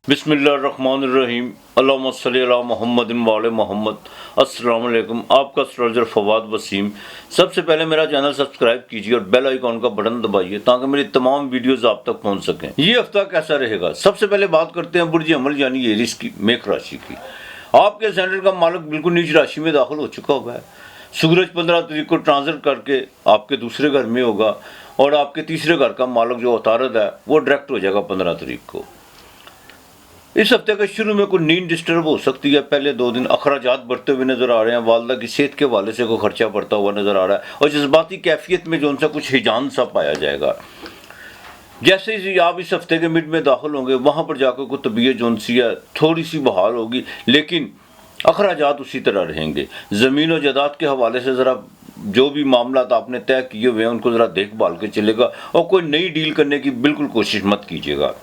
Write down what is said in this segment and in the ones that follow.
बिस्मिल्लाहिर्रहमानिर्रहीम अल्लाहुम्मा सल्ली अला मुहम्मदिन व आले मोहम्मद। अस्सलाम वालेकुम। आपका एस्ट्रोलॉजर फवाद वसीम। सबसे पहले मेरा चैनल सब्सक्राइब कीजिए और बेल आइकॉन का बटन दबाइए ताकि मेरी तमाम वीडियोस आप तक पहुंच सकें। ये हफ्ता कैसा रहेगा? सबसे पहले बात करते हैं बुर्ज अमल यानी एरीज की, मेष राशि की। आपके सेंटर का मालिक बिल्कुल नीच राशि में दाखिल हो चुका हुआ है। सूरज 15 तारीख को ट्रांजिट करके आपके दूसरे घर में होगा और आपके तीसरे घर का मालिक जो अतारद है वो डायरेक्ट हो जाएगा 15 तारीख को। इस हफ्ते के शुरू में कोई नींद डिस्टर्ब हो सकती है। पहले 2 दिन अखराजात बढ़ते हुए नजर आ रहे हैं। वालदा की सेहत के हवाले से कोई खर्चा बढ़ता हुआ नजर आ रहा है और जज्बाती कैफियत में जो उनसा कुछ हिजान सा पाया जाएगा। जैसे ही आप इस हफ्ते के मिड में दाखिल होंगे वहां पर जाकर कोई तबीयत जो सी है थोड़ी सी बहाल होगी, लेकिन अखराजात उसी तरह रहेंगे। ज़मीन और जायदाद के हवाले से ज़रा जो भी मामला आपने तय किए हुए हैं उनको ज़रा देखभाल के चलेगा और कोई नई डील करने की बिल्कुल कोशिश मत कीजिएगा।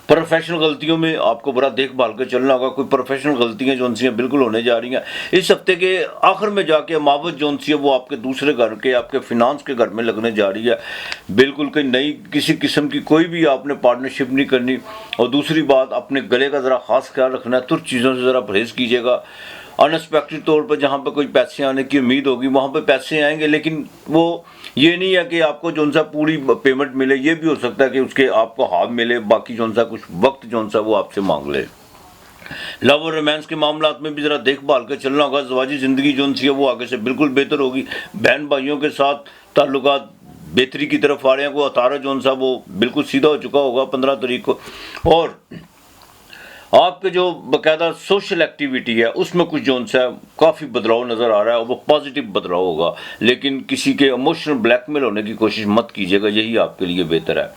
प्रोफेशनल गलतियों में आपको बड़ा देखभाल के चलना होगा। कोई प्रोफेशनल गलतियां जो सी बिल्कुल होने जा रही हैं इस हफ्ते के आखिर में जाके मावत जो सी है वो आपके दूसरे घर के, आपके फिनांस के घर में लगने जा रही है। बिल्कुल कोई नई किसी किस्म की कोई भी आपने पार्टनरशिप नहीं करनी। और दूसरी बात, अपने गले का ज़रा खास ख्याल रखना है। तुर्क चीज़ों से ज़रा परहेज़ कीजिएगा। अनएक्सपेक्टेड तौर पर जहाँ पर कोई पैसे आने की उम्मीद होगी वहाँ पर पैसे आएंगे, लेकिन वो ये नहीं है कि आपको जो सा पूरी पेमेंट मिले। ये भी हो सकता है कि उसके आपको हाथ मिले, बाकी जो सा कुछ वक्त जो सा वो आपसे मांग ले। लव और रोमांस के मामलात में भी ज़रा देखभाल के चलना होगा। ज़वाजी ज़िंदगी जो सी है वो आगे से बिल्कुल बेहतर होगी। बहन भाइयों के साथ ताल्लुकात बेहतरी की तरफ आ रहे हैं। वो अतारा जो सा वो बिल्कुल सीधा हो चुका होगा 15 तारीख को। और आपके जो बाकायदा सोशल एक्टिविटी है उसमें कुछ जो सा काफ़ी बदलाव नज़र आ रहा है और वो पॉजिटिव बदलाव होगा, लेकिन किसी के इमोशनल ब्लैकमेल होने की कोशिश मत कीजिएगा। यही आपके लिए बेहतर है।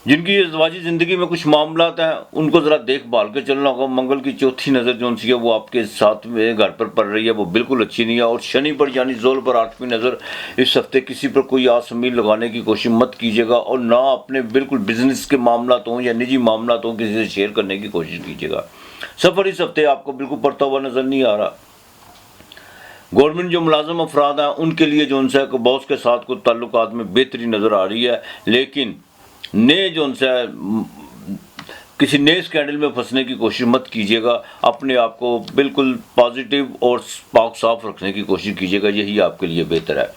जिनकी ज़वाजी ज़िंदगी में कुछ मामलात हैं उनको ज़रा देखभाल के चलना होगा। मंगल की चौथी नज़र जो सी है वो आपके साथ में घर पर पड़ रही है, वो बिल्कुल अच्छी नहीं है। और शनि पर यानी जोल पर 8वीं नज़र। इस हफ्ते किसी पर कोई आस उम्मीद लगाने की कोशिश मत कीजिएगा और ना अपने बिल्कुल बिजनेस के मामलात हों या निजी मामलात हों किसी से शेयर करने की कोशिश कीजिएगा। सफ़र इस हफ्ते आपको बिल्कुल पड़ता हुआ नज़र नहीं आ रहा। गवर्नमेंट जो मुलाजम अफराद हैं उनके लिए जो सा बॉस के साथ कुछ ताल्लुकात में बेहतरी नज़र आ रही है, लेकिन नए जो सा किसी नए स्कैंडल में फंसने की कोशिश मत कीजिएगा। अपने आप को बिल्कुल पॉजिटिव और पाक साफ रखने की कोशिश कीजिएगा। यही आपके लिए बेहतर है।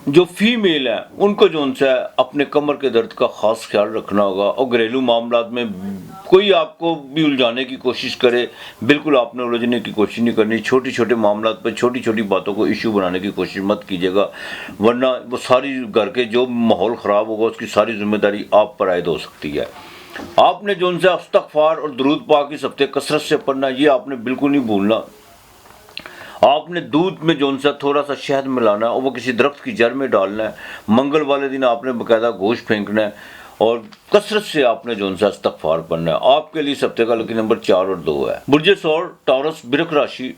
जो फीमेल है उनको जो सा अपने कमर के दर्द का ख़ास ख्याल रखना होगा। और घरेलू मामलात में कोई आपको भी उलझाने की कोशिश करे, बिल्कुल आपने उलझने की कोशिश नहीं करनी। छोटी छोटे मामलात पर छोटी छोटी बातों को इशू बनाने की कोशिश मत कीजिएगा, वरना वो सारी घर के जो माहौल ख़राब होगा उसकी सारी जिम्मेदारी आप पर आयद हो सकती है। आपने जो सा इस्तग़फ़ार और दुरूद पाक इस हफ्ते कसरत से पढ़ना, ये आपने बिल्कुल नहीं भूलना। आपने दूध में जो सा थोड़ा सा शहद मिलाना है और वो किसी दरख्त की जड़ में डालना है। मंगल वाले दिन आपने बाकायदा गोश्त फेंकना है और कसरत से आपने जो सा इस्तग़फ़ार पढ़ना है। आपके लिए इस हफ्ते का लकी नंबर 4 और 2 है। बुर्ज सौर टॉरस बिरक राशि।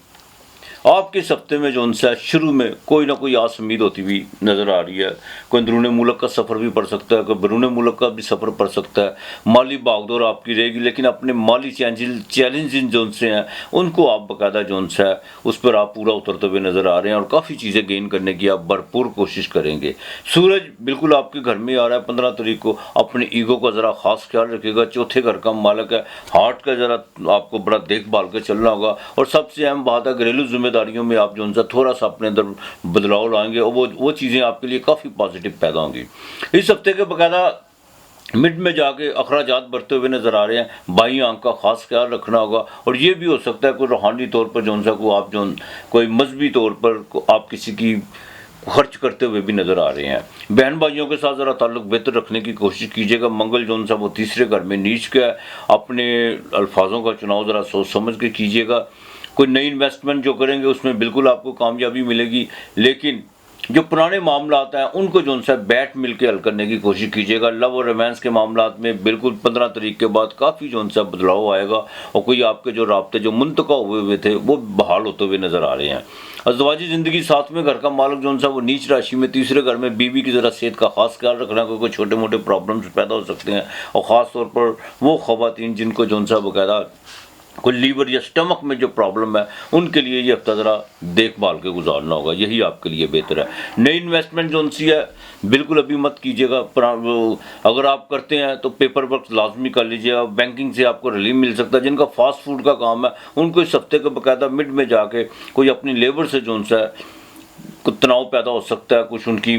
आपके इस हफ्ते में जो सा शुरू में कोई ना कोई आस उम्मीद होती हुई नज़र आ रही है। कोई अंदरूनी मुल्क का सफ़र भी पड़ सकता है, कोई बैरून मुल्क का भी सफ़र पड़ सकता है। माली भागदौड़ आपकी रहेगी, लेकिन अपने माली चैलेंज जो से हैं उनको आप बाकायदा जो सा उस पर आप पूरा उतरते हुए नज़र आ रहे हैं और काफ़ी चीज़ें गेन करने की आप भरपूर कोशिश करेंगे। सूरज बिल्कुल आपके घर में आ रहा है 15 तारीख को। अपने ईगो का ज़रा ख़ास ख्याल रखिएगा। चौथे घर का मालिक है। हार्ट का ज़रा आपको बड़ा देखभाल के चलना होगा। और सबसे अहम बात है, घरेलू जिम्मेदारियों में आप जो सा थोड़ा सा अपने अंदर बदलाव लाएंगे और वो चीज़ें आपके लिए काफ़ी पॉजिटिव पैदा होंगी। इस हफ्ते के बाकायदा मिड में जाके अखराजात बढ़ते हुए नज़र आ रहे हैं। बाई आंख का खास ख्याल रखना होगा। और ये भी हो सकता है कोई रूहानी तौर पर जो सा को आप जो कोई मजहबी तौर पर आप किसी की खर्च करते हुए भी नज़र आ रहे हैं। बहन भाइयों के साथ ज़रा ताल्लुक बेहतर रखने की कोशिश कीजिएगा। मंगल जो सा वो तीसरे घर में नीच का है। अपने अल्फाजों का चुनाव ज़रा सोच समझ के कीजिएगा। कोई नई इन्वेस्टमेंट जो करेंगे उसमें बिल्कुल आपको कामयाबी मिलेगी, लेकिन जो पुराने मामलात हैं उनको जो सा बैठ मिल के हल करने की कोशिश कीजिएगा। लव और रोमांस के मामलात में बिल्कुल 15 तारीख के बाद काफ़ी जो सा बदलाव आएगा और कोई आपके जो राब्ते जो मुंतका हुए थे वो बहाल होते हुए नज़र आ रहे हैं। अज़वाजी ज़िंदगी 7वें घर का मालिक जो सा वो नीच राशि में तीसरे घर में। बीवी की ज़रा सेहत का खास ख्याल रखना, क्योंकि छोटे मोटे प्रॉब्लम्स पैदा हो सकते हैं। और ख़ास तौर पर वो ख़वातीन जिनको जो सा बाकायदा कोई लीवर या स्टमक में जो प्रॉब्लम है उनके लिए ये हफ्ता ज़रा देखभाल के गुजारना होगा, यही आपके लिए बेहतर है। नई इन्वेस्टमेंट जो सी है बिल्कुल अभी मत कीजिएगा, अगर आप करते हैं तो पेपर वर्क लाजमी कर लीजिएगा। बैंकिंग से आपको रिलीफ मिल सकता है। जिनका फास्ट फूड का काम है उनको इस हफ्ते के बाकायदा मिड में जाके कोई अपनी लेबर से जो सा कुछ तनाव पैदा हो सकता है, कुछ उनकी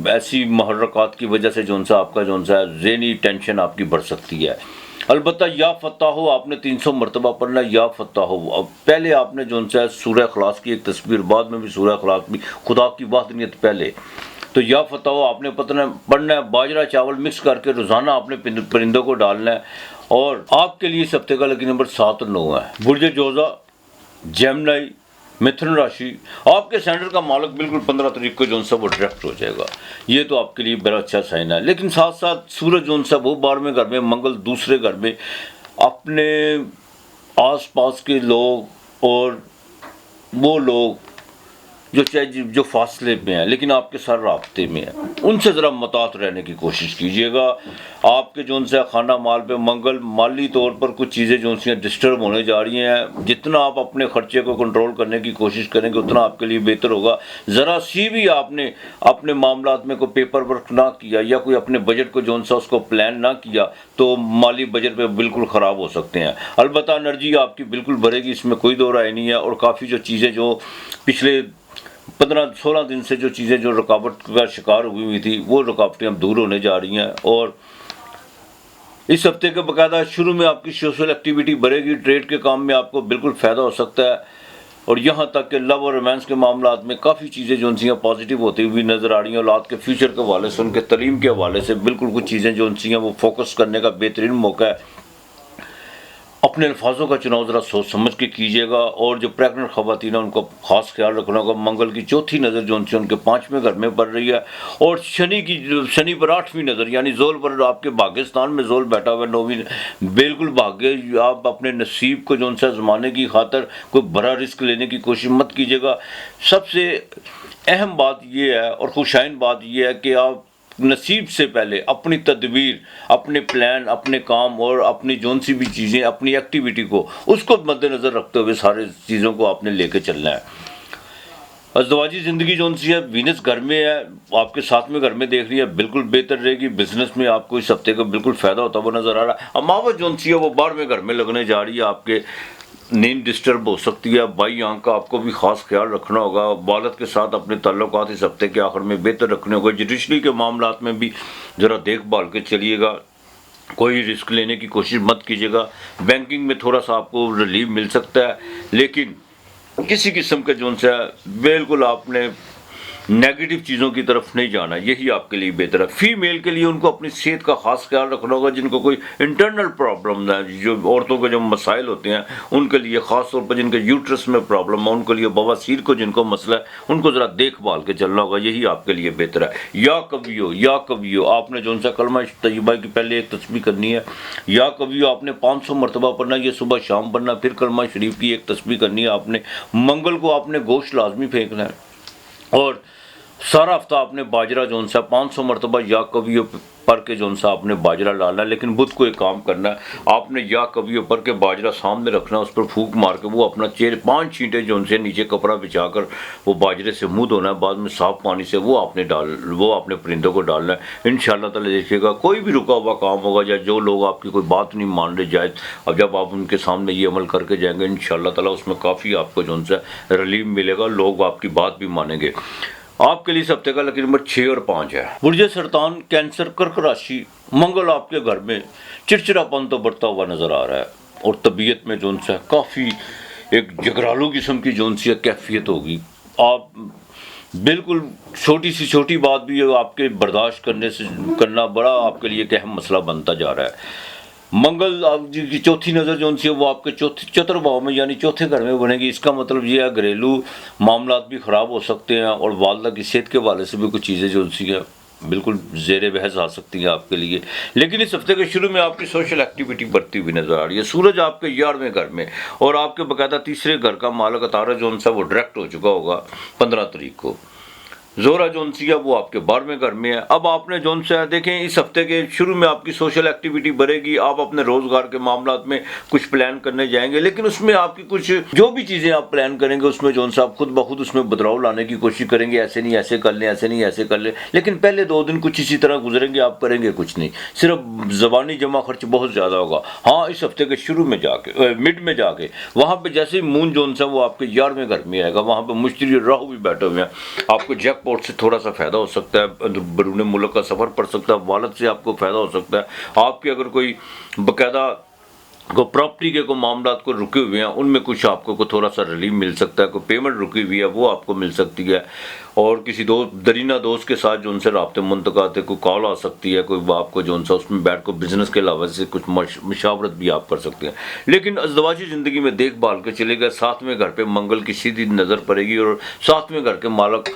ऐसी महर्रकात की वजह से जो सा आपका जो सा ज़हनी टेंशन आपकी बढ़ सकती है। अलबत्ता या फतह हो आपने 300 मरतबा पढ़ना, या फतह हो। अब पहले आपने जो सा सूरह इखलास की एक तस्वीर, बाद में भी सूरह इखलास भी, खुदा की वाहदानियत पहले, तो या फतह हो आपने पढ़ना है। बाजरा चावल मिक्स करके रोज़ाना आपने परिंदों को डालना है। और आपके लिए इस हफ्ते का लकी नंबर 7 और 9 है। बुर्ज जोज़ा, जेमिनी, मिथुन राशि, आपके सेंटर का मालिक बिल्कुल 15 तारीख को जो सा वो डायरेक्ट हो जाएगा। ये तो आपके लिए बड़ा अच्छा साइन है। लेकिन साथ साथ सूरज जो सा वो 12वें घर में, मंगल दूसरे घर में, अपने आसपास के लोग और वो लोग जो चाहे जो फासले में है लेकिन आपके साथ राब्ते में है, उनसे ज़रा मुतात रहने की कोशिश कीजिएगा। आपके जो सा खाना माल पे मंगल माली तौर पर कुछ चीज़ें जो सी डिस्टर्ब होने जा रही हैं। जितना आप अपने ख़र्चे को कंट्रोल करने की कोशिश करेंगे उतना आपके लिए बेहतर होगा। ज़रा सी भी आपने अपने मामलात में कोई पेपर वर्क ना किया या कोई अपने बजट को जो सा उसको प्लान ना किया तो माली बजट पे बिल्कुल ख़राब हो सकते हैं। अलबत्ता एनर्जी आपकी बिल्कुल बढ़ेगी, इसमें कोई दो राय नहीं है। और काफ़ी जो चीज़ें जो पिछले 15-16 दिन से जो चीज़ें जो रुकावट का शिकार हुई थी वो रुकावटें अब दूर होने जा रही हैं। और इस हफ्ते के बाकायदा शुरू में आपकी सोशल एक्टिविटी बढ़ेगी। ट्रेड के काम में आपको बिल्कुल फ़ायदा हो सकता है। और यहाँ तक कि लव और रोमांस के मामलात में काफ़ी चीज़ें जो सी पॉजिटिव होती हुई नज़र आ रही हैं। औलाद के फ्यूचर के हवाले से, उनके तलीम के हवाले से बिल्कुल कुछ चीज़ें जो सी वो फोकस करने का बेहतरीन मौका है। अपने अल्फाजों का चुनाव ज़रा सोच समझ के कीजिएगा। और जो प्रेगनेंट ख़वातीन है उनको ख़ास ख्याल रखना होगा। मंगल की चौथी नज़र जो उनसे उनके 5वें घर में पड़ रही है। और शनि पर 8वीं नज़र यानी जोल पर आपके भाग्यस्थान में जोल बैठा हुआ है 9वीं। बिल्कुल भाग्य आप अपने नसीब को जो उनसे आजमाने की खातर कोई बड़ा रिस्क लेने की कोशिश मत कीजिएगा। सबसे अहम बात यह है और खुशाइन बात यह है कि आप नसीब से पहले अपनी तदबीर, अपने प्लान, अपने काम और अपनी जोन सी भी चीज़ें, अपनी एक्टिविटी को उसको मद्देनज़र रखते हुए सारे चीज़ों को आपने लेके चलना है। अज़दवाजी ज़िंदगी जो सी है वीनस घर में है, आपके 7वें घर में देख रही है, बिल्कुल बेहतर रहेगी। बिजनेस में आपको इस हफ्ते का बिल्कुल फ़ायदा होता हुआ नज़र आ रहा है। अमावस जो सी है वो 12वें घर में लगने जा रही है। आपके नींद डिस्टर्ब हो सकती है। बाई आंख का आपको भी ख़ास ख्याल रखना होगा। वालिद के साथ अपने ताल्लुकात इस हफ्ते के आखिर में बेहतर रखने होगा। जुडिशरी के मामलात में भी ज़रा देखभाल के चलिएगा। कोई रिस्क लेने की कोशिश मत कीजिएगा। बैंकिंग में थोड़ा सा आपको रिलीफ मिल सकता है, लेकिन किसी किस्म के जो सा बिल्कुल आपने नेगेटिव चीज़ों की तरफ नहीं जाना, यही आपके लिए बेहतर है। फीमेल के लिए उनको अपनी सेहत का खास ख्याल रखना होगा। जिनको कोई इंटरनल प्रॉब्लम है, जो औरतों के जो मसाइल होते हैं उनके लिए, ख़ास तौर पर जिनके यूट्रस में प्रॉब्लम है उनके लिए, बवासीर को जिनको मसला है उनको ज़रा देखभाल के चलना होगा, यही आपके लिए बेहतर है। या कभी हो आपने जो सा कलमा तैयबा की पहले एक तस्बीह करनी है। या कभी हो आपने 500 मरतबा पढ़ना, ये सुबह शाम पढ़ना। फिर कलमा शरीफ की एक तस्बीह करनी है आपने। मंगल को आपने गोश्त लाजमी फेंकना है। और सारा हफ्ता आपने बाजरा जो सा 500 मरतबा या कभी पढ़ के जो सा आपने बाजरा डालना है। लेकिन बुध को एक काम करना है, आपने या कभी पढ़ के बाजरा सामने रखना है, उस पर फूंक मार के वो अपना 5 छींटे जो उनसे नीचे कपड़ा बिछाकर वो बाजरे से मुँह धोना है। बाद में साफ पानी से वो अपने परिंदों को डालना है। इंशाअल्लाह ताला देखिएगा कोई भी रुका हुआ काम होगा या जो लोग आपकी कोई बात नहीं मान रहे जायज़, अब जब आप उनके सामने ये अमल करके जाएंगे इंशाअल्लाह ताला उसमें काफ़ी आपको जो सा रिलीफ मिलेगा। लोग आपकी बात भी मानेंगे। आपके लिए इस हफ्ते का लकी नंबर 6 और 5 है। बुर्ज सरतान, कैंसर, कर्क राशि, मंगल आपके घर में चिड़चिड़ापन तो बढ़ता हुआ नजर आ रहा है। और तबीयत में जो सा काफ़ी एक जगरालू किस्म की जो सी कैफियत होगी। आप बिल्कुल छोटी बात भी आपके बर्दाश्त करना बड़ा आपके लिए एक अहम मसला बनता जा रहा है। मंगल आप जी की चौथी नज़र जो सी है वो आपके चतुर्भाव में यानी चौथे घर में बनेगी। इसका मतलब ये है घरेलू मामलात भी ख़राब हो सकते हैं और वालदा की सेहत के हवाले से भी कुछ चीज़ें जो सी है बिल्कुल ज़ेर बहस आ सकती हैं आपके लिए। लेकिन इस हफ्ते के शुरू में आपकी सोशल एक्टिविटी बढ़ती हुई नज़र आ रही है। सूरज आपके 11वें घर में और आपके बाकायदा तीसरे घर का मालिक तारा जो सा वो डायरेक्ट हो चुका होगा 15 तारीख को। जोरा जोन सी है वो आपके 12वें घर में है। अब आपने जोन से देखें इस हफ्ते के शुरू में आपकी सोशल एक्टिविटी बढ़ेगी, आप अपने रोजगार के मामलात में कुछ प्लान करने जाएंगे, लेकिन उसमें आपकी कुछ जो भी चीजें आप प्लान करेंगे उसमें जोन से आप खुद ब खुद उसमें बदलाव लाने की कोशिश करेंगे, ऐसे नहीं ऐसे कर लें, ऐसे नहीं ऐसे कर लें। लेकिन पहले 2 दिन कुछ इसी तरह गुजरेंगे, आप करेंगे कुछ नहीं, सिर्फ जबानी जमा खर्च बहुत ज्यादा होगा। हाँ, इस हफ्ते के शुरू में जाके मिड में जाके वहां पे जैसे ही मून जोन सा वो आपके 11वें घर में आएगा, वहां पे मुश्तरी राहु भी बैठे हुए हैं, आपको जैकपॉट से थोड़ा सा फायदा हो सकता है, बरूने मुल्क का सफर पड़ सकता है, वालद से आपको फायदा हो सकता है। आपके अगर कोई बकायदा को प्रॉपर्टी के को मामलात को रुके हुए हैं उनमें कुछ आपको को थोड़ा सा रिलीफ मिल सकता है, कोई पेमेंट रुकी हुई है वो आपको मिल सकती है, और किसी दरीना दोस्त के साथ जो उनसे राब्ते मुंतकाते कोई कॉल आ सकती है, कोई आपको जो उनसे उसमें बैठ कर बिजनेस के अलावा से कुछ मशावरत भी आप कर सकते हैं। लेकिन अज़दवाजी ज़िंदगी में देखभाल के चलेगा, 7वें घर पे मंगल की सीधी नज़र पड़ेगी और 7वें घर के मालक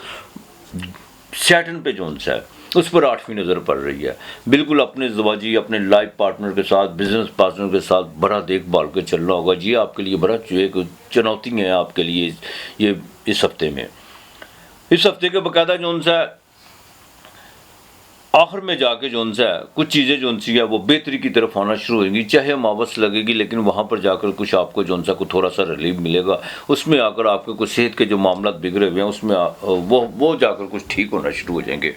सैटर्न पे जोन सा है उस पर 8वीं नज़र पड़ रही है। बिल्कुल अपने ज़वाजी अपने लाइफ पार्टनर के साथ, बिजनेस पार्टनर के साथ बड़ा देखभाल के चलना होगा। ये आपके लिए बड़ा एक चुनौती है आपके लिए ये इस हफ्ते में। इस हफ्ते के बाकायदा जोन सा आखिर में जाके जोन सा कुछ चीज़ें जोन सी है वो बेहतरी की तरफ आना शुरू होंगी, चाहे मावस लगेगी लेकिन वहाँ पर जाकर कुछ आपको जोन सा को थोड़ा सा रिलीफ मिलेगा। उसमें आकर आपके कुछ सेहत के जो मामला बिगड़े हुए हैं उसमें वो जाकर कुछ ठीक होना शुरू हो जाएंगे।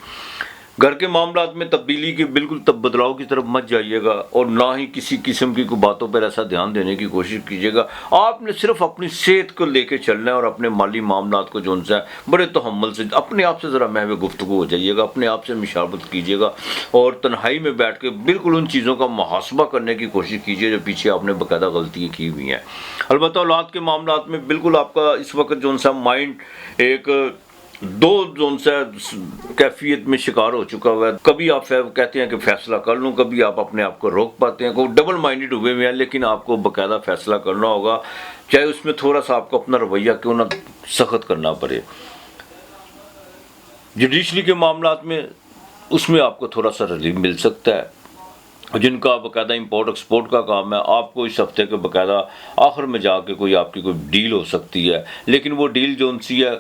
घर के मामलात में तब्दीली के बिल्कुल तब बदलाव की तरफ मत जाइएगा और ना ही किसी किस्म की कोई बातों पर ऐसा ध्यान देने की कोशिश कीजिएगा। आपने सिर्फ अपनी सेहत को लेके चलना है और अपने माली मामलात को जो है बड़े तहम्मुल से अपने आप से ज़रा महवे गुफ्तगू हो जाइएगा, अपने आप से मुशावरत कीजिएगा और तन्हाई में बैठ के बिल्कुल उन चीज़ों का मुहासबा करने की कोशिश कीजिए जो पीछे आपने बाकायदा गलतियाँ की हुई हैं। अलबत्ता औलाद के मामलात में बिल्कुल आपका इस वक्त जो सा माइंड एक 2 जोन से कैफियत में शिकार हो चुका हुआ है। कभी आप कहते हैं कि फैसला कर लूँ, कभी आप अपने आप को रोक पाते हैं, को डबल माइंडेड हुए हुए हैं, लेकिन आपको बाकायदा फैसला करना होगा, चाहे उसमें थोड़ा सा आपको अपना रवैया क्यों ना सख्त करना पड़े। जुडिशरी के मामलात में उसमें आपको थोड़ा सा रिलीफ मिल सकता है। जिनका बाकायदा इंपोर्ट एक्सपोर्ट का काम है, आपको इस हफ्ते के बाकायदा आखिर में जाके कोई आपकी कोई डील हो सकती है, लेकिन वो डील जोन सी है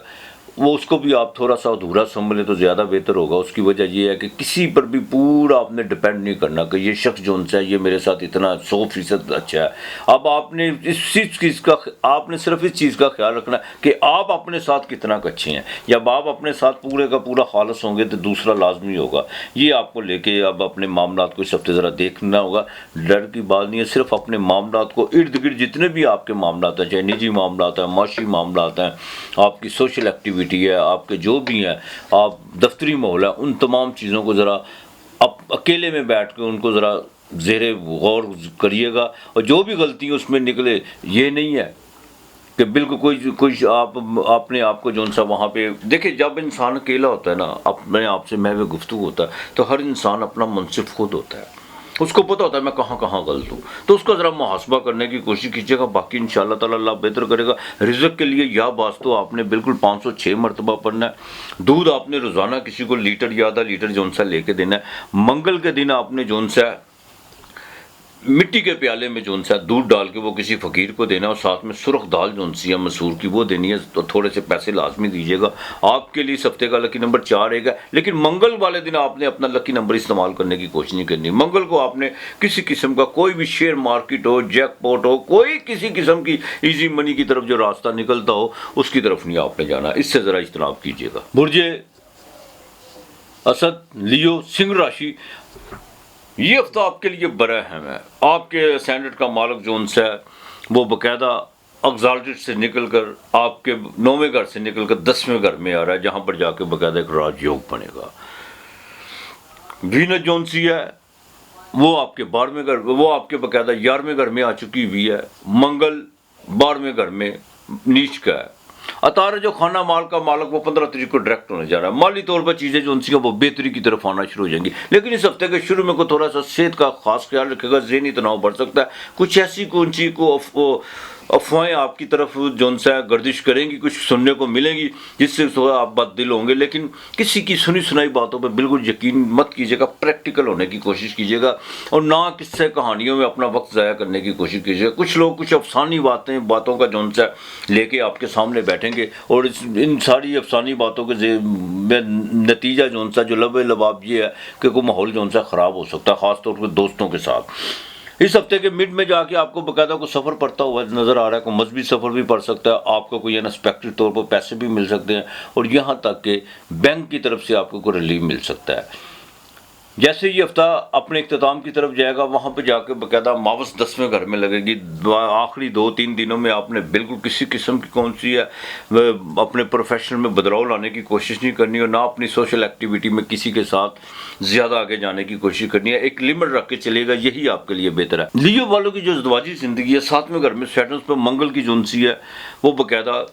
वो उसको भी आप थोड़ा सा अधूरा समझ लें तो ज़्यादा बेहतर होगा। उसकी वजह ये है कि किसी पर भी पूरा आपने डिपेंड नहीं करना कि ये शख्स जो है ये मेरे साथ इतना 100% अच्छा है। अब आपने इस चीज़ का आपने सिर्फ इस चीज़ का ख्याल रखना कि आप अपने साथ कितना अच्छे हैं। जब आप अपने साथ पूरे का पूरा खालस होंगे तो दूसरा लाजमी होगा। ये आपको लेके अब अपने मामलात को इस हफ्ते ज़रा देखना होगा। डर की बात नहीं है, सिर्फ अपने मामलात को इर्द गिर्द जितने भी आपके मामलात हैं, चाहे निजी मामलात हैं, माशी मामलात हैं, आपकी सोशल एक्टिविटी है, आपके जो भी हैं, आप दफ्तरी माहौल है, उन तमाम चीज़ों को ज़रा आप अकेले में बैठ के उनको ज़रा ज़ेरे गौर करिएगा और जो भी गलती उसमें निकले ये नहीं है कि बिल्कुल कोई आप अपने आप को जो सा वहाँ पे देखिए। जब इंसान अकेला होता है ना, अपने आप से महवे गुफ्तगू होता है, तो हर इंसान अपना मुनसिफ खुद होता है, उसको पता होता है मैं कहाँ कहाँ गलत हूँ, तो उसका ज़रा मुहासबा करने की कोशिश कीजिएगा। बाकी इंशाअल्लाह ताला अल्लाह बेहतर करेगा। रिज़्क़ के लिए या बात तो आपने बिल्कुल 506 मरतबा पढ़ना है। दूध आपने रोज़ाना किसी को लीटर या आधा लीटर जोन सा लेके देना है। मंगल के दिन आपने जोन सा मिट्टी के प्याले में जोन सा दूध डाल के वो किसी फ़कीर को देना और साथ में सुरख दाल जोन सी है मसूर की वो देनी है, तो थोड़े से पैसे लाजमी दीजिएगा। आपके लिए इस हफ्ते का लकी नंबर 4 रहेगा, लेकिन मंगल वाले दिन आपने अपना लकी नंबर इस्तेमाल करने की कोशिश नहीं करनी। मंगल को आपने किसी किस्म का कोई भी शेयर मार्केट हो, जैकपॉट हो, कोई किसी किस्म की ईजी मनी की तरफ जो रास्ता निकलता हो उसकी तरफ नहीं आपने जाना, इससे ज़रा इज्तनाब कीजिएगा। बुर्जे असद लियो सिंह राशि, ये हफ्ता आपके लिए बड़ा अहम है। आपके असेंडेंट का मालक जोन सा है वो बाकायदा एग्जाल्टेड से निकलकर आपके 9वें घर से निकलकर 10वें घर में आ रहा है, जहां पर जाके बाकायदा एक राजयोग बनेगा। वीनस जोन सी है वो आपके 12वें घर, वो आपके बाकायदा 11वें घर में आ चुकी हुई है। मंगल 12वें घर में नीच का है। अतार जो खाना माल का मालक वो 15 तारीख को डायरेक्ट होने जा रहा है। माली तौर पर चीज़ें जो उनसी वो बेहतरी की तरफ आना शुरू हो जाएंगी, लेकिन इस हफ्ते के शुरू में को थोड़ा सा सेहत का खास ख्याल रखेगा। ज़हनी तनाव बढ़ सकता है, कुछ ऐसी को अफवाहें आपकी तरफ जोन सा गर्दिश करेंगी, कुछ सुनने को मिलेंगी जिससे थोड़ा आप बददिल होंगे, लेकिन किसी की सुनी सुनाई बातों पर बिल्कुल यकीन मत कीजिएगा। प्रैक्टिकल होने की कोशिश कीजिएगा और ना किस्से कहानियों में अपना वक्त ज़ाया करने की कोशिश कीजिएगा। कुछ लोग कुछ अफसानी बातों का जोन सा लेके आपके सामने बैठेंगे और इन सारी अफसानी बातों के नतीजा जोन सा जो लबे लबाब ये है कि कोई माहौल जोन सा ख़राब हो सकता है, ख़ासतौर पर दोस्तों के साथ। इस हफ्ते के मिड में जाके आपको बकायदा को सफ़र पड़ता हुआ नज़र आ रहा है, कोई मजहबी सफ़र भी पड़ सकता है, आपको कोई अनएक्सपेक्टेड तौर पर पैसे भी मिल सकते हैं और यहाँ तक कि बैंक की तरफ से आपको कोई रिलीफ मिल सकता है। जैसे ये हफ्ता अपने इख्तिताम की तरफ जाएगा, वहाँ पे जाके बकायदा मावस 10वें घर में लगेगी। आखिरी 2-3 दिनों में आपने बिल्कुल किसी किस्म की कौन सी है अपने प्रोफेशन में बदलाव लाने की कोशिश नहीं करनी और ना अपनी सोशल एक्टिविटी में किसी के साथ ज़्यादा आगे जाने की कोशिश करनी है। एक लिमिट रख के चलेगा, यही आपके लिए बेहतर है। लियो वालों की जो ज़िंदगी ज़िंदगी है, 7वें घर में सैटर्न पर मंगल की जोनसी है, वो बकायदा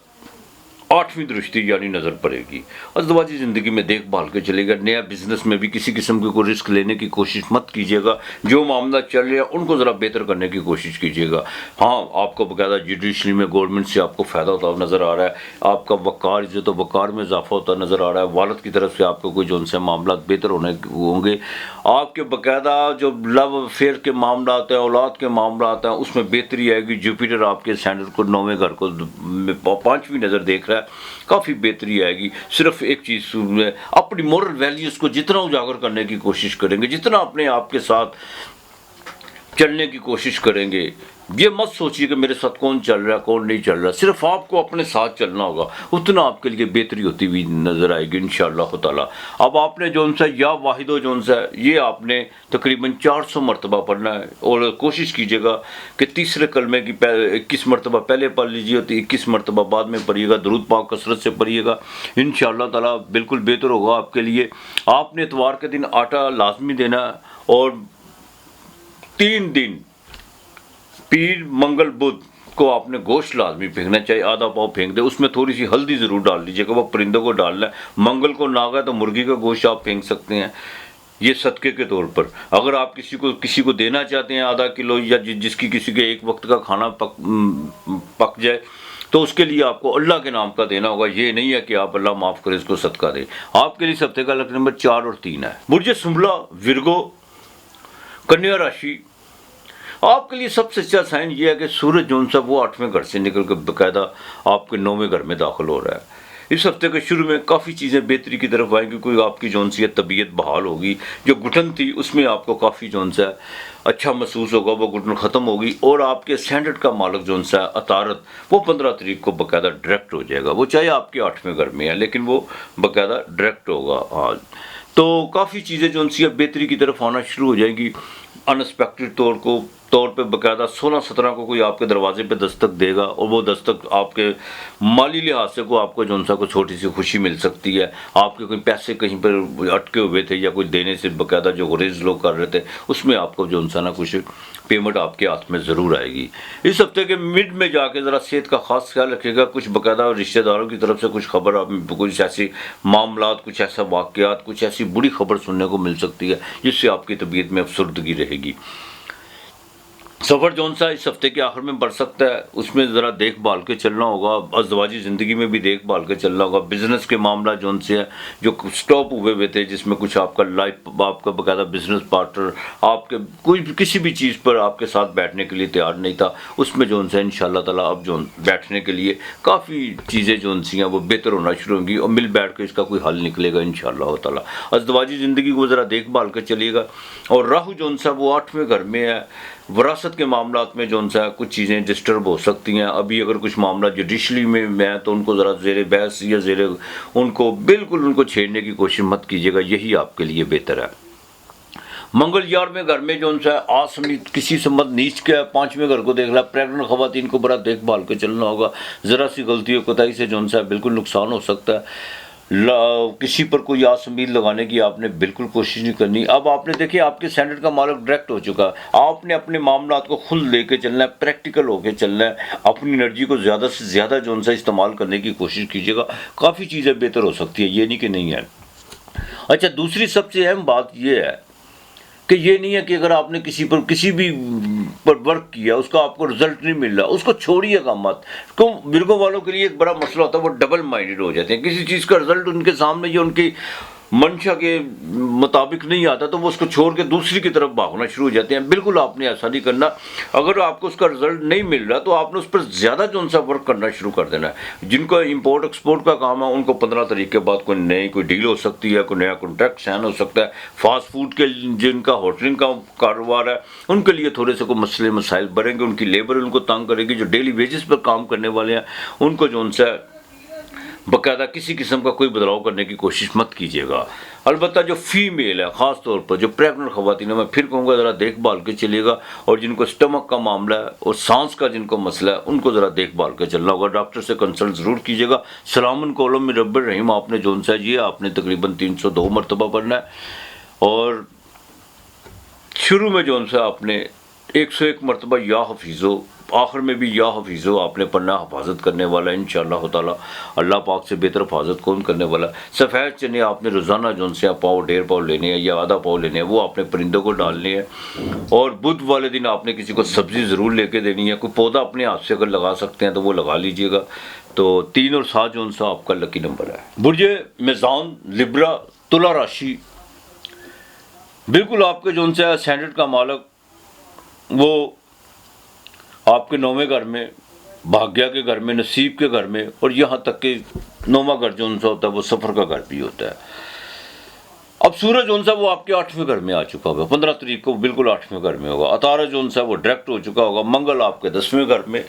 8वीं दृष्टि यानी नज़र पड़ेगी। अज़दवाजी ज़िंदगी में देखभाल के चलेगा। नया बिजनेस में भी किसी किस्म की कोई रिस्क लेने की कोशिश मत कीजिएगा। जो मामला चल रहा है उनको ज़रा बेहतर करने की कोशिश कीजिएगा। हाँ, आपको बकायदा जुडिशरी में गवर्नमेंट से आपको फ़ायदा होता हुआ नज़र आ रहा है। आपका वक़ार इज़्ज़त व वक़ार में इजाफा होता नज़र आ रहा है। वालिद की तरफ से आपको कोई जो उनसे मामला बेहतर होंगे। आपके बकायदा जो लव अफेयर के मामला आते हैं, औलाद के मामला आते हैं, उसमें बेहतरी आएगी। जुपिटर आपके स्टैंडर्ड को 9वें घर को 5वीं नज़र देख रहा है, काफ़ी बेहतरी आएगी। सिर्फ एक चीज़ में अपनी मोरल वैल्यूज़ को जितना उजागर करने की कोशिश करेंगे, जितना अपने आप के साथ चलने की कोशिश करेंगे, ये मत सोचिए कि मेरे साथ कौन चल रहा है कौन नहीं चल रहा, सिर्फ आपको अपने साथ चलना होगा, उतना आपके लिए बेहतरी होती हुई नज़र आएगी इंशाअल्लाह ताला। अब आपने जोन सा या वाहिदो जोन सा ये आपने तकरीबन 400 मरतबा पढ़ना है और कोशिश कीजिएगा कि तीसरे कलमे की 21 मरतबा पहले पढ़ लीजिए, 21 मरतबा बाद में पढ़िएगा। दरूद पाक कसरत से पढ़िएगा, इंशाअल्लाह ताला बिल्कुल बेहतर होगा आपके लिए। आपने इतवार के दिन आटा लाजमी देना और 3 दिन पीर मंगल बुध को आपने गोश्त लाजमी फेंकना, चाहे आधा पाव फेंक दे, उसमें थोड़ी सी हल्दी ज़रूर डाल लीजिएगा। वो परिंदों को डालना है। मंगल को नागा तो मुर्गी का गोश्त आप फेंक सकते हैं, ये सदक़े के तौर पर। अगर आप किसी को देना चाहते हैं आधा किलो या जिसकी किसी के एक वक्त का खाना पक जाए, तो उसके लिए आपको अल्लाह के नाम का देना होगा। ये नहीं है कि आप अल्लाह माफ़ करे इसको सदका दें। आपके लिए इस हफ्ते का लक नंबर 4 और 3 है। बुर्ज सुंबला, विरगो, कन्या राशि। आपके लिए सबसे अच्छा साइन ये है कि सूरज जोन सा वो 8वें घर से निकल कर बाकायदा आपके 9वें घर में दाखिल हो रहा है। इस हफ्ते के शुरू में काफ़ी चीज़ें बेहतरी की तरफ आएंगी। कोई आपकी जोन सी तबीयत बहाल होगी, जो घुटन थी उसमें आपको काफ़ी जोन सा अच्छा महसूस होगा, वो घुटन ख़त्म होगी। और आपके स्टैंडर्ड का मालिक जोन सा अतारत, वो 15 तारीख को बाकायदा डायरेक्ट हो जाएगा। वो चाहे आपके 8वें घर में है, लेकिन वो बाकायदा डायरेक्ट होगा आज। तो काफ़ी चीज़ें जो उनसी बेहतरी की तरफ आना शुरू हो जाएंगी। अनएक्सपेक्टेड तौर पे बाकायदा 16-17 को कोई आपके दरवाजे पे दस्तक देगा और वो दस्तक आपके माली लिहाज से को आपको जो उनसा को छोटी सी खुशी मिल सकती है। आपके कोई पैसे कहीं पर अटके हुए थे या कोई देने से बाकायदा जो गुरेज लोग कर रहे थे, उसमें आपको जो उनसा ना कुछ पेमेंट आपके हाथ में ज़रूर आएगी। इस हफ्ते के मिड में जाके ज़रा सेहत का खास ख्याल रखिएगा। कुछ बाकायदा रिश्तेदारों की तरफ से कुछ खबर, आप कुछ ऐसी मामलात, कुछ ऐसा वाक़यात, कुछ ऐसी बुरी खबर सुनने को मिल सकती है जिससे आपकी तबीयत में अफसरदगी रहेगी। सफ़र जौन सा इस हफ्ते के आखिर में बढ़ सकता है, उसमें ज़रा देखभाल के चलना होगा। अज़दवाजी ज़िंदगी में भी देखभाल के चलना होगा। बिज़नेस के मामला जौन से है जो स्टॉप हुए थे, जिसमें कुछ आपका आपका बाकायदा बिज़नेस पार्टनर आपके कोई किसी भी चीज़ पर आपके साथ बैठने के लिए तैयार नहीं था, उसमें जौन सा इंशाअल्लाह ताला अब जो बैठने के लिए काफ़ी चीज़ें जौन सी हैं वो बेहतर होना शुरू होंगी और मिल बैठ कर इसका कोई हल निकलेगा इंशाअल्लाह ताला। अज़दवाजी ज़िंदगी को ज़रा देखभाल के चलिएगा। और राहु जौन सा वो 8वें घर में है। विरासत के मामलात में जौन सा कुछ चीज़ें डिस्टर्ब हो सकती हैं। अभी अगर कुछ मामला जुडिशली में है तो उनको ज़रा ज़ेरे बहस या ज़ेरे उनको बिल्कुल उनको छेड़ने की कोशिश मत कीजिएगा, यही आपके लिए बेहतर है। मंगल 11वें घर में जौन सा आसमी किसी से मत नीच के 5वें घर को देख रहा है। प्रेगनेंट खवातीन को बड़ा देखभाल के चलना होगा। ज़रा सी गलती और कोताही से जौन सा बिल्कुल नुकसान हो सकता है। किसी पर कोई आस उम्मीद लगाने की आपने बिल्कुल कोशिश नहीं करनी। अब आपने देखिए आपके स्टैंडर्ड का मालिक डायरेक्ट हो चुका है। आपने अपने मामलात को खुद लेके चलना है, प्रैक्टिकल होके चलना है। अपनी एनर्जी को ज़्यादा से ज़्यादा जो उनसे इस्तेमाल करने की कोशिश कीजिएगा। काफ़ी चीज़ें बेहतर हो सकती है, ये नहीं कि नहीं है। अच्छा, दूसरी सबसे अहम बात यह है कि ये नहीं है कि अगर आपने किसी भी पर वर्क किया उसका आपको रिजल्ट नहीं मिल रहा, उसको छोड़िएगा मत। क्यों मिर्गों वालों के लिए एक बड़ा मसला होता है, वो डबल माइंडेड हो जाते हैं। किसी चीज़ का रिजल्ट उनके सामने या उनकी मंशा के मुताबिक नहीं आता तो वो उसको छोड़ के दूसरी की तरफ भागना शुरू हो जाते हैं। बिल्कुल आपने ऐसा नहीं करना। अगर आपको उसका रिजल्ट नहीं मिल रहा तो आपने उस पर ज़्यादा जो सा वर्क करना शुरू कर देना है। जिनको इम्पोर्ट एक्सपोर्ट का काम है उनको 15 तारीख के बाद कोई डील हो सकती है, कोई नया कॉन्ट्रैक्ट साइन हो सकता है। फास्ट फूड के जिनका होटलिंग का कारोबार है उनके लिए थोड़े से कोई मसले मसाइल बढ़ेंगे, उनकी लेबर उनको तंग करेगी। जो डेली वेजेस पर काम करने वाले हैं उनको जो सा बाकायदा किसी किस्म का कोई बदलाव करने की कोशिश मत कीजिएगा। अलबत्ता जो फीमेल है, ख़ास तौर पर जो प्रेगनेंट ख़वातीन है, मैं फिर कहूँगा ज़रा देखभाल के चलिएगा। और जिनको स्टमक का मामला है और सांस का जिनको मसला है उनको ज़रा देखभाल के चलना होगा। डॉक्टर से कंसल्ट ज़रूर कीजिएगा। सलामुन कौलम मिन रब्बिर रहीम आपने जो सा जी आपने तकरीबन 302 मरतबा पढ़ना है। और शुरू में जो सा आपने 101 मरतबा या हफीज़ो, आखिर में भी या हफीज़ो आपने पढ़ना। हिफाजत करने वाला है इंशाअल्लाह ताला, अल्लाह पाक से बेहतर हिफाजत कौन करने वाला। सफ़ेद चने आपने रोज़ाना जो से पाव 1.5 पाव लेने हैं या आधा पाव लेने हैं, वो आपने परिंदों को डालने हैं। और बुध वाले दिन आपने किसी को सब्ज़ी ज़रूर लेके देनी है। कोई पौधा अपने हाथ से अगर लगा सकते हैं तो वो लगा लीजिएगा। तो 3 और 7 जो सा आपका लकी नंबर है। बुर्ज मीज़ान लिब्रा तुला राशि, बिल्कुल आपके जो सा स्टैंडर्ड का मालक वो आपके 9वें घर में, भाग्य के घर में, नसीब के घर में, और यहाँ तक कि 9वां घर जो सा होता है वो सफ़र का घर भी होता है। अब सूरज जो सा वो आपके 8वें घर में आ चुका होगा, 15 तारीख को बिल्कुल 8वें घर में होगा। अतारा जो सा वो डायरेक्ट हो चुका होगा। मंगल आपके 10वें घर में,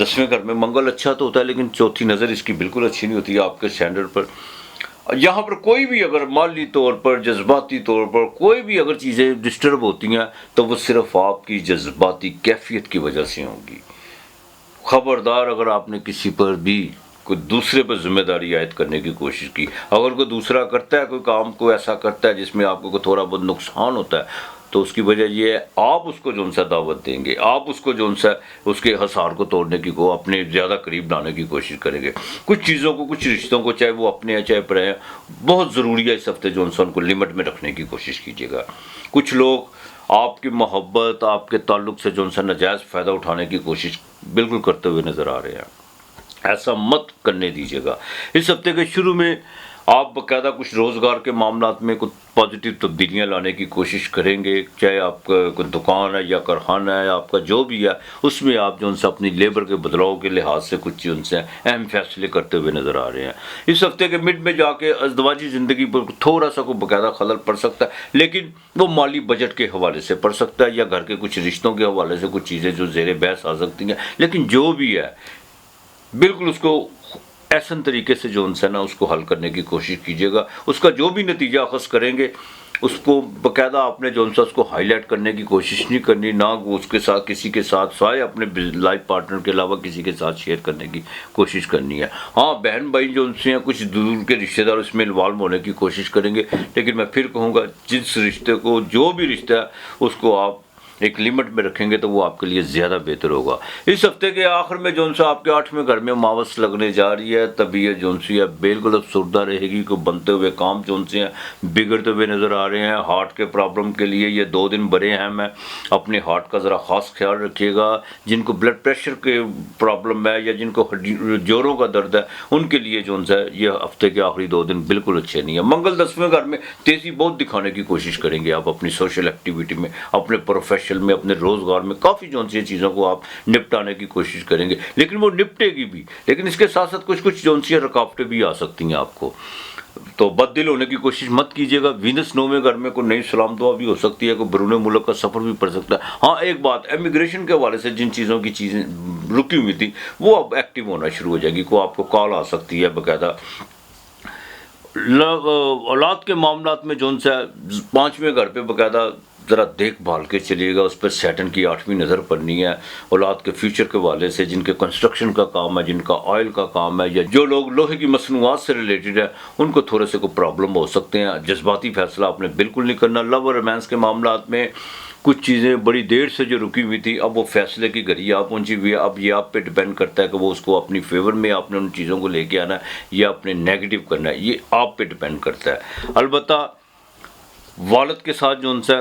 10वें घर में मंगल अच्छा तो होता है लेकिन चौथी नज़र इसकी बिल्कुल अच्छी नहीं होती है आपके स्टैंडर्ड पर। यहाँ पर कोई भी अगर माली तौर पर, जज्बाती तौर पर कोई भी अगर चीज़ें डिस्टर्ब होती हैं तो वो सिर्फ आपकी जज्बाती कैफियत की वजह से होंगी। ख़बरदार अगर आपने किसी पर भी कोई दूसरे पर जिम्मेदारी आयद करने की कोशिश की, अगर कोई दूसरा करता है कोई काम को ऐसा करता है जिसमें आपको कोई थोड़ा बहुत नुकसान होता है तो उसकी वजह ये है आप उसको जो सा दावत देंगे, आप उसको जो सा उसके हसार को तोड़ने की को अपने ज़्यादा करीब लाने की कोशिश करेंगे। कुछ चीज़ों को, कुछ रिश्तों को, चाहे वो अपने हैं चाहे पराए हैं, बहुत ज़रूरी है इस हफ्ते जो सा उनको लिमिट में रखने की कोशिश कीजिएगा। कुछ लोग आपकी मोहब्बत, आपके ताल्लुक़ से जो सा नाजायज़ फ़ायदा उठाने की कोशिश बिल्कुल करते हुए नज़र आ रहे हैं। ऐसा मत करने दीजिएगा। इस हफ्ते के शुरू में आप बाकायदा कुछ रोज़गार के मामलात में कुछ पॉजिटिव तब्दीलियाँ लाने की कोशिश करेंगे। चाहे आपका कोई दुकान है या कारखाना है, आपका जो भी है, उसमें आप जो उनसे अपनी लेबर के बदलाव के लिहाज से कुछ उनसे अहम फैसले करते हुए नज़र आ रहे हैं। इस हफ्ते के मिड में जाके अज़दवाजी ज़िंदगी पर थोड़ा सा कोई बाकायदा खलल पड़ सकता है, लेकिन वो माली बजट के हवाले से पड़ सकता है या घर के कुछ रिश्तों के हवाले से कुछ चीज़ें जो ज़ेर बहस आ सकती हैं। लेकिन जो भी है बिल्कुल उसको ऐसा तरीके से जो उनसे ना उसको हल करने की कोशिश कीजिएगा। उसका जो भी नतीजा अखज़ करेंगे उसको बाकायदा आपने जो सा उसको हाईलाइट करने की कोशिश नहीं करनी, ना उसके साथ किसी के साथ स्वाय अपने लाइफ पार्टनर के अलावा किसी के साथ शेयर करने की कोशिश करनी है। हाँ, बहन भाई जो उनसे हैं कुछ दूर के रिश्तेदार उसमें इन्वॉल्व होने की कोशिश करेंगे, लेकिन मैं फिर कहूँगा जिस रिश्ते को, जो भी रिश्ता है उसको आप एक लिमिट में रखेंगे तो वो आपके लिए ज़्यादा बेहतर होगा। इस हफ्ते के आखिर में जो सा आपके 8वें घर में अमावस लगने जा रही है, तबीयत जो सी है बिल्कुल अफसरदा रहेगी। को बनते हुए काम जो से हैं बिगड़ते हुए नज़र आ रहे हैं। हार्ट के प्रॉब्लम के लिए ये 2 दिन बड़े अहम हैं। अपने हार्ट का ज़रा ख़ास ख्याल रखिएगा। जिनको ब्लड प्रेशर के प्रॉब्लम है या जिनको जोड़ों का दर्द है उनके लिए जो सा ये हफ्ते के आखिरी 2 दिन बिल्कुल अच्छे नहीं है। मंगल 10वें घर में तेज़ी बहुत दिखाने की कोशिश करेंगे आप अपनी सोशल एक्टिविटी में, अपने प्रोफेशन में, अपने रोज़गार में काफ़ी जो सी चीज़ों को आप निपटाने की कोशिश करेंगे, लेकिन वो निपटेगी भी। लेकिन इसके साथ साथ कुछ जो सी रुकावटें भी आ सकती हैं आपको, तो बददिल होने की कोशिश मत कीजिएगा। वीनस 9वें घर में कोई नई सलाम दुआ भी हो सकती है, कोई बैरून मुल्क का सफ़र भी पड़ सकता है। हाँ, एक बात, इमिग्रेशन के हवाले से जिन चीज़ों की चीज़ें रुकी हुई थी वो अब एक्टिव होना शुरू हो जाएगी। को आपको कॉल आ सकती है बाकायदा। औलाद के मामलात में जो सा 5वें घर पे बाकायदा ज़रा देखभाल के चलिएगा। उस पर सैटर्न की 8वीं नज़र पड़नी है। औलाद के फ्यूचर के हवाले से जिनके कंस्ट्रक्शन का काम है, जिनका ऑयल का काम है, या जो लोग लोहे की मसनूआत से रिलेटेड है, उनको थोड़े से कोई प्रॉब्लम हो सकते हैं। जज्बाती फैसला आपने बिल्कुल नहीं करना। लव और रोमांस के मामलात में कुछ चीज़ें बड़ी देर से जो रुकी हुई थी अब वो फैसले की घड़ी आ पहुंची हुई है। अब ये आप पे डिपेंड करता है कि वो उसको अपनी फेवर में आपने उन चीज़ों को लेके आना है या अपने नेगेटिव करना है, ये आप पे डिपेंड करता है। अलबत्ता वालिद के साथ जो उनसे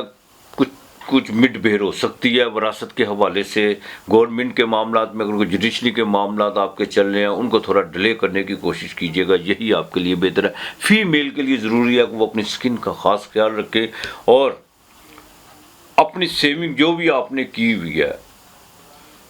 कुछ कुछ मिडबेर हो सकती है वरासत के हवाले से। गवर्नमेंट के मामला में अगर कोई जुडिशरी के मामला आपके चल रहे हैं उनको थोड़ा डिले करने की कोशिश कीजिएगा, यही आपके लिए बेहतर है। फीमेल के लिए ज़रूरी है कि वो अपनी स्किन का ख़ास ख्याल रखे और अपनी सेविंग जो भी आपने की हुई है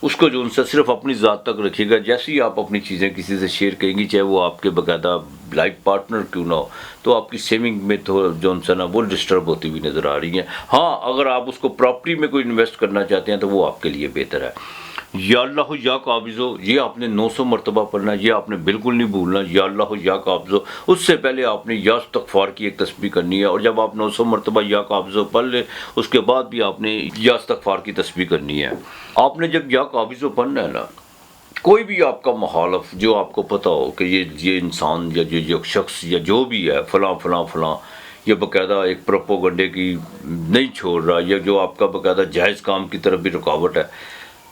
उसको जो उनसे सिर्फ अपनी ज़ात तक रखिएगा। जैसे ही आप अपनी चीज़ें किसी से शेयर करेंगी, चाहे वो आपके बाकायदा लाइफ पार्टनर क्यों ना हो, तो आपकी सेविंग में तो जो उनसे ना वो डिस्टर्ब होती हुई नज़र आ रही है। हाँ, अगर आप उसको प्रॉपर्टी में कोई इन्वेस्ट करना चाहते हैं तो वो आपके लिए बेहतर है। या अल्लाह या काबिज़ो, ये आपने 900 मरतबा पढ़ना है, ये आपने बिल्कुल नहीं भूलना। या अल्लाह या काबिज़ो, उससे पहले आपने या इस्तग़फ़ार की एक तस्बीह करनी है, और जब आप 900 मरतबा या काबिज़ो पढ़ ले उसके बाद भी आपने या इस्तग़फ़ार की तस्बीह करनी है। आपने जब या काबिज़ो पढ़ना है ना, कोई भी आपका मुखालिफ जो आपको पता हो कि ये इंसान या जो शख्स या जो भी है फ़लाँ फ़लाँ फ़लाँ, ये बाकायदा एक प्रोपोगंडे की नहीं छोड़ रहा, या जो आपका बाकायदा जायज़ काम की तरफ भी रुकावट है,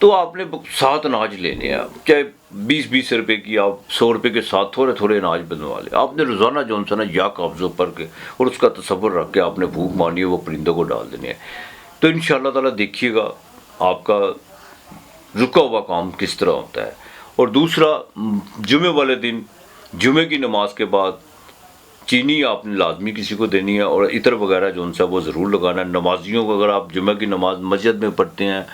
तो आपने 7 अनाज लेने हैं, चाहे 20-20 रुपए की, आप 100 रुपए के साथ थोड़े थोड़े अनाज बनवा ले। आपने रोज़ाना जो है ना या काब्ज़ों पढ़ के और उसका तसव्वुर रख के आपने भूख मारनी है, वो परिंदों को डाल देने हैं। तो इंशाअल्लाह ताला देखिएगा आपका रुका हुआ काम किस तरह होता है। और दूसरा, जुमे वाले दिन जुमे की नमाज के बाद चीनी आपने लाजमी किसी को देनी है, और इतर वगैरह जो उनसे वो ज़रूर लगाना है। नमाजियों को अगर आप जुमे की नमाज मस्जिद में पढ़ते हैं